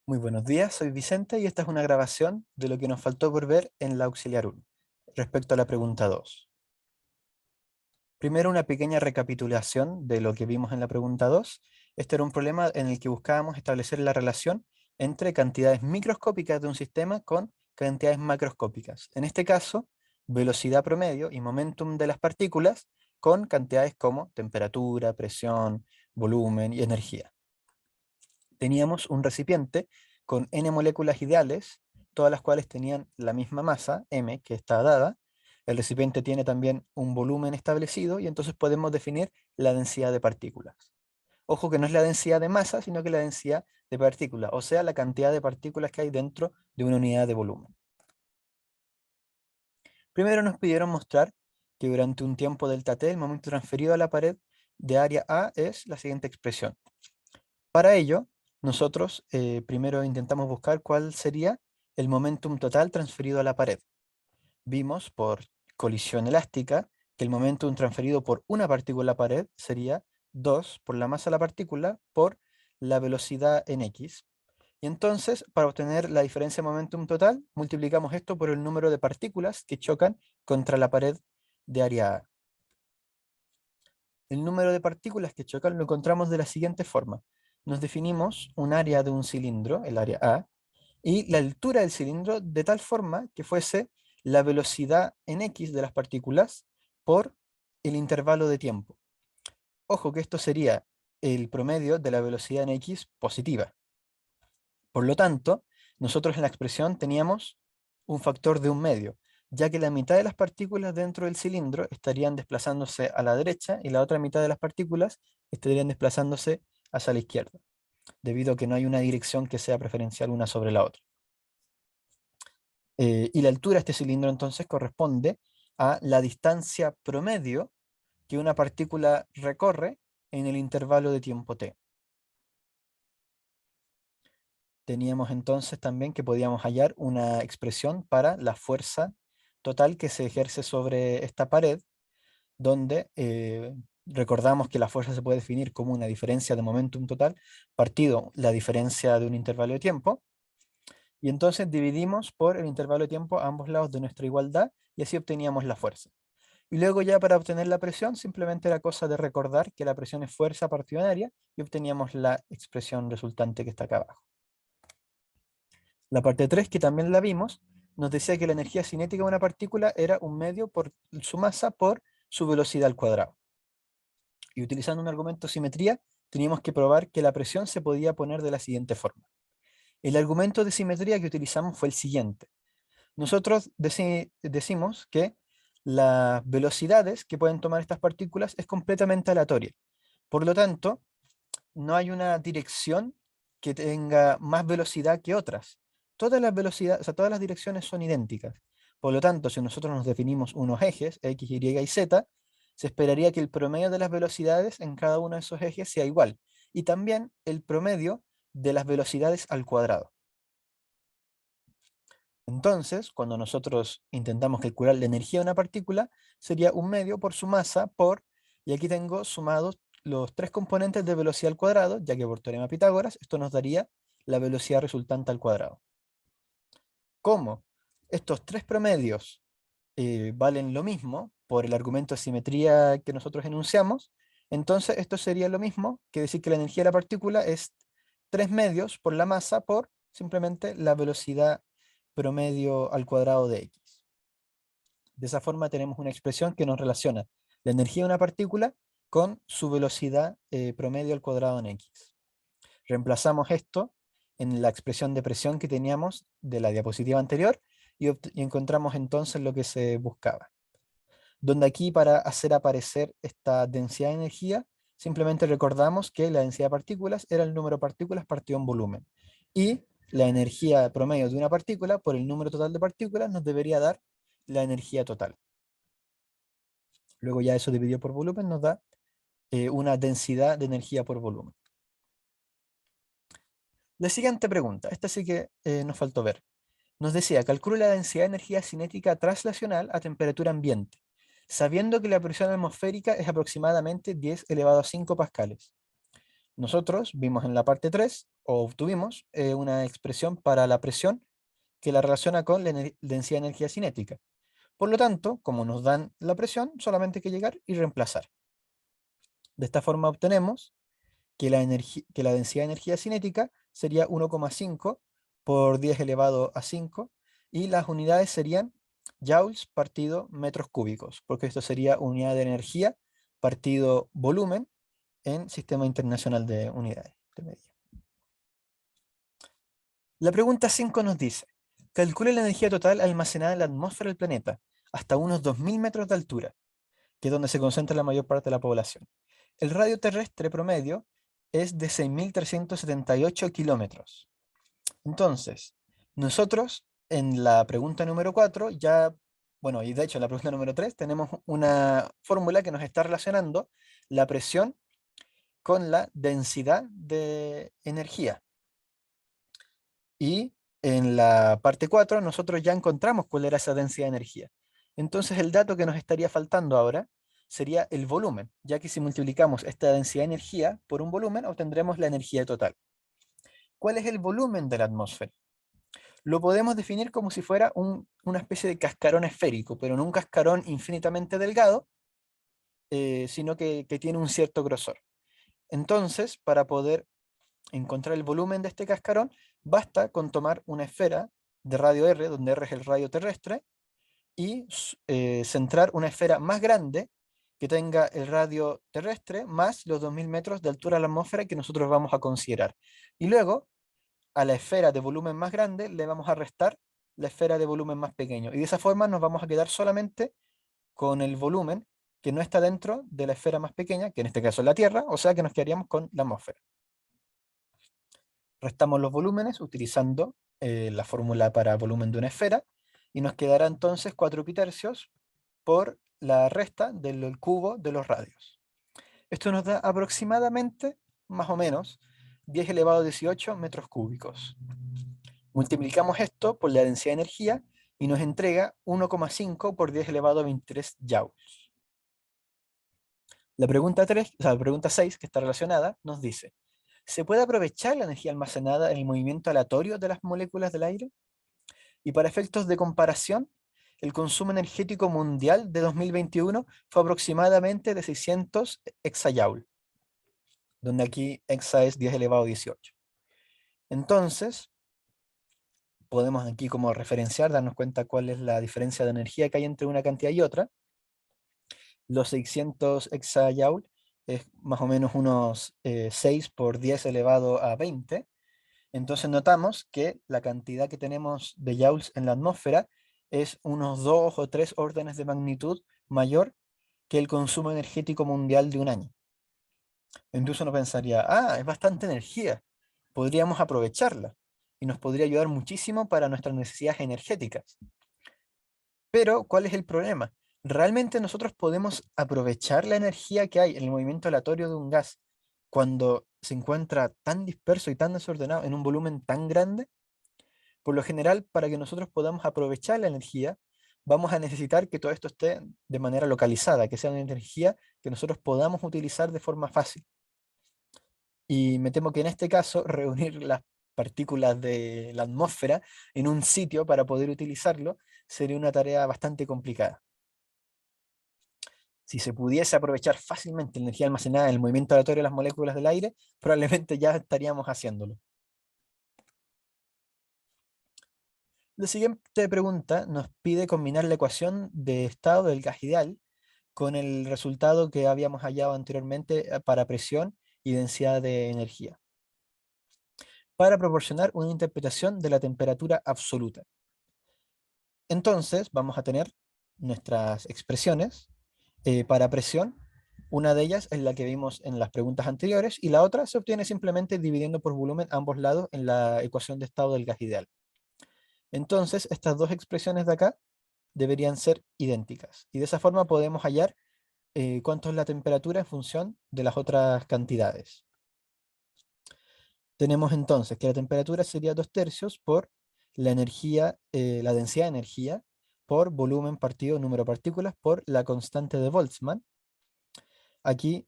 Muy buenos días, soy Vicente y esta es una grabación de lo que nos faltó por ver en la auxiliar 1, respecto a la pregunta 2. Primero, una pequeña recapitulación de lo que vimos en la pregunta 2. Este era un problema en el que buscábamos establecer la relación entre cantidades microscópicas de un sistema con cantidades macroscópicas. En este caso, velocidad promedio y momentum de las partículas con cantidades como temperatura, presión, volumen y energía. Teníamos un recipiente con n moléculas ideales, todas las cuales tenían la misma masa, m, que está dada. El recipiente tiene también un volumen establecido y entonces podemos definir la densidad de partículas. Ojo que no es la densidad de masa, sino que la densidad de partículas, o sea, la cantidad de partículas que hay dentro de una unidad de volumen. Primero nos pidieron mostrar que durante un tiempo delta t el momento transferido a la pared de área A es la siguiente expresión. Para ello, nosotros primero intentamos buscar cuál sería el momentum total transferido a la pared. Vimos por colisión elástica que el momentum transferido por una partícula a la pared sería 2 por la masa de la partícula por la velocidad en x. Y entonces, para obtener la diferencia de momentum total, multiplicamos esto por el número de partículas que chocan contra la pared de área A. El número de partículas que chocan lo encontramos de la siguiente forma. Nos definimos un área de un cilindro, el área A, y la altura del cilindro de tal forma que fuese la velocidad en x de las partículas por el intervalo de tiempo. Ojo que esto sería el promedio de la velocidad en x positiva. Por lo tanto, nosotros en la expresión teníamos un factor de 1/2, ya que la mitad de las partículas dentro del cilindro estarían desplazándose a la derecha y la otra mitad de las partículas estarían desplazándose hacia la izquierda, debido a que no hay una dirección que sea preferencial una sobre la otra. Y la altura de este cilindro entonces corresponde a la distancia promedio que una partícula recorre en el intervalo de tiempo t. Teníamos entonces también que podíamos hallar una expresión para la fuerza total que se ejerce sobre esta pared, donde recordamos que la fuerza se puede definir como una diferencia de momentum total partido la diferencia de un intervalo de tiempo, y entonces dividimos por el intervalo de tiempo a ambos lados de nuestra igualdad y así obteníamos la fuerza. Y luego ya para obtener la presión simplemente era cosa de recordar que la presión es fuerza partido en área y obteníamos la expresión resultante que está acá abajo. La parte 3, que también la vimos, nos decía que la energía cinética de una partícula era 1/2 por su masa por su velocidad al cuadrado. Y utilizando un argumento de simetría, teníamos que probar que la presión se podía poner de la siguiente forma. El argumento de simetría que utilizamos fue el siguiente. Nosotros decimos que las velocidades que pueden tomar estas partículas es completamente aleatoria. Por lo tanto, no hay una dirección que tenga más velocidad que otras. Todas las velocidades, o sea, todas las direcciones son idénticas. Por lo tanto, si nosotros nos definimos unos ejes, X, Y y Z, se esperaría que el promedio de las velocidades en cada uno de esos ejes sea igual. Y también el promedio de las velocidades al cuadrado. Entonces, cuando nosotros intentamos calcular la energía de una partícula, sería 1/2 por su masa por, y aquí tengo sumados los tres componentes de velocidad al cuadrado, ya que por teorema de Pitágoras, esto nos daría la velocidad resultante al cuadrado. Como estos tres promedios valen lo mismo por el argumento de simetría que nosotros enunciamos, entonces esto sería lo mismo que decir que la energía de la partícula es 3/2 por la masa por simplemente la velocidad promedio al cuadrado de x. De esa forma tenemos una expresión que nos relaciona la energía de una partícula con su velocidad promedio al cuadrado en x. Reemplazamos esto en la expresión de presión que teníamos de la diapositiva anterior y encontramos entonces lo que se buscaba. Donde aquí para hacer aparecer esta densidad de energía, simplemente recordamos que la densidad de partículas era el número de partículas partido en volumen. Y la energía promedio de una partícula por el número total de partículas nos debería dar la energía total. Luego ya eso dividido por volumen nos da una densidad de energía por volumen. La siguiente pregunta, esta sí que nos faltó ver. Nos decía, calcula la densidad de energía cinética translacional a temperatura ambiente, sabiendo que la presión atmosférica es aproximadamente 10 elevado a 5 pascales. Nosotros vimos en la parte 3 o obtuvimos una expresión para la presión que la relaciona con la densidad de energía cinética. Por lo tanto, como nos dan la presión, solamente hay que llegar y reemplazar. De esta forma obtenemos que la densidad de energía cinética sería 1,5 por 10 elevado a 5 y las unidades serían joules partido metros cúbicos, porque esto sería unidad de energía partido volumen en Sistema Internacional de Unidades de Medida. La pregunta 5 nos dice, calcule la energía total almacenada en la atmósfera del planeta hasta unos 2000 metros de altura, que es donde se concentra la mayor parte de la población. El radio terrestre promedio es de 6.378 kilómetros. Entonces, nosotros en la pregunta número 4 ya, bueno, y de hecho en la pregunta número 3 tenemos una fórmula que nos está relacionando la presión con la densidad de energía. Y en la parte 4 nosotros ya encontramos cuál era esa densidad de energía. Entonces el dato que nos estaría faltando ahora sería el volumen, ya que si multiplicamos esta densidad de energía por un volumen obtendremos la energía total. ¿Cuál es el volumen de la atmósfera? Lo podemos definir como si fuera una especie de cascarón esférico, pero no un cascarón infinitamente delgado, sino que tiene un cierto grosor. Entonces, para poder encontrar el volumen de este cascarón, basta con tomar una esfera de radio R, donde R es el radio terrestre, y centrar una esfera más grande que tenga el radio terrestre más los 2000 metros de altura de la atmósfera que nosotros vamos a considerar. Y luego, a la esfera de volumen más grande le vamos a restar la esfera de volumen más pequeño. Y de esa forma nos vamos a quedar solamente con el volumen que no está dentro de la esfera más pequeña, que en este caso es la Tierra, o sea que nos quedaríamos con la atmósfera. Restamos los volúmenes utilizando la fórmula para volumen de una esfera y nos quedará entonces 4 pitercios por la resta del cubo de los radios. Esto nos da aproximadamente, más o menos, 10 elevado a 18 metros cúbicos. Multiplicamos esto por la densidad de energía y nos entrega 1,5 por 10 elevado a 23 joules. La pregunta 3, o sea, la pregunta 6, que está relacionada, nos dice, ¿se puede aprovechar la energía almacenada en el movimiento aleatorio de las moléculas del aire? Y para efectos de comparación, el consumo energético mundial de 2021 fue aproximadamente de 600 exajoule, donde aquí exa es 10 elevado a 18. Entonces, podemos aquí como referenciar, darnos cuenta cuál es la diferencia de energía que hay entre una cantidad y otra. Los 600 exajoule es más o menos unos 6 por 10 elevado a 20. Entonces notamos que la cantidad que tenemos de joules en la atmósfera es unos 2 o 3 órdenes de magnitud mayor que el consumo energético mundial de un año. Entonces uno pensaría, es bastante energía, podríamos aprovecharla y nos podría ayudar muchísimo para nuestras necesidades energéticas. Pero, ¿cuál es el problema? ¿Realmente nosotros podemos aprovechar la energía que hay en el movimiento aleatorio de un gas cuando se encuentra tan disperso y tan desordenado en un volumen tan grande? Por lo general, para que nosotros podamos aprovechar la energía, vamos a necesitar que todo esto esté de manera localizada, que sea una energía que nosotros podamos utilizar de forma fácil. Y me temo que en este caso, reunir las partículas de la atmósfera en un sitio para poder utilizarlo sería una tarea bastante complicada. Si se pudiese aprovechar fácilmente la energía almacenada en el movimiento aleatorio de las moléculas del aire, probablemente ya estaríamos haciéndolo. La siguiente pregunta nos pide combinar la ecuación de estado del gas ideal con el resultado que habíamos hallado anteriormente para presión y densidad de energía, para proporcionar una interpretación de la temperatura absoluta. Entonces vamos a tener nuestras expresiones para presión. Una de ellas es la que vimos en las preguntas anteriores y la otra se obtiene simplemente dividiendo por volumen ambos lados en la ecuación de estado del gas ideal. Entonces estas dos expresiones de acá deberían ser idénticas y de esa forma podemos hallar cuánto es la temperatura en función de las otras cantidades. Tenemos entonces que la temperatura sería 2/3 por la energía, la densidad de energía por volumen partido número de partículas por la constante de Boltzmann. Aquí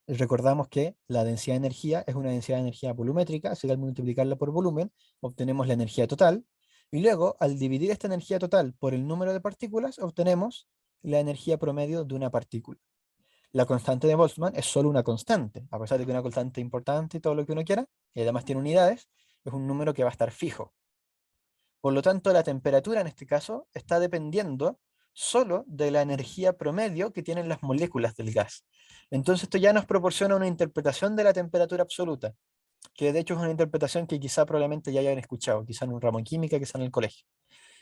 recordamos que la densidad de energía es una densidad de energía volumétrica, así que al multiplicarla por volumen obtenemos la energía total, y luego al dividir esta energía total por el número de partículas obtenemos la energía promedio de una partícula. La constante de Boltzmann es solo una constante, a pesar de que es una constante importante y todo lo que uno quiera, y además tiene unidades, es un número que va a estar fijo. Por lo tanto, la temperatura en este caso está dependiendo solo de la energía promedio que tienen las moléculas del gas. Entonces esto ya nos proporciona una interpretación de la temperatura absoluta, que de hecho es una interpretación que quizá probablemente ya hayan escuchado, quizá en un ramo de química, quizá en el colegio.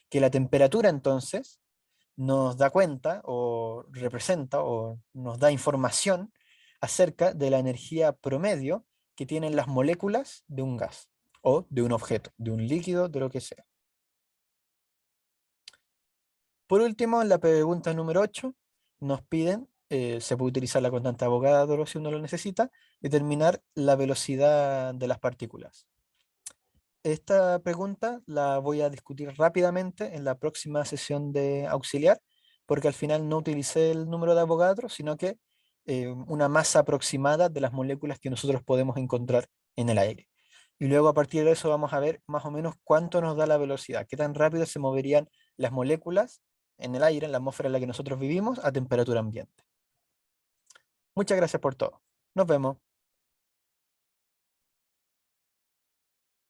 Que la temperatura entonces nos da cuenta o representa o nos da información acerca de la energía promedio que tienen las moléculas de un gas o de un objeto, de un líquido, de lo que sea. Por último, en la pregunta número 8 nos piden, se puede utilizar la constante de Avogadro si uno lo necesita, determinar la velocidad de las partículas. Esta pregunta la voy a discutir rápidamente en la próxima sesión de auxiliar, porque al final no utilicé el número de Avogadro, sino que una masa aproximada de las moléculas que nosotros podemos encontrar en el aire. Y luego a partir de eso vamos a ver más o menos cuánto nos da la velocidad, qué tan rápido se moverían las moléculas en el aire, en la atmósfera en la que nosotros vivimos, a temperatura ambiente. Muchas gracias por todo. Nos vemos.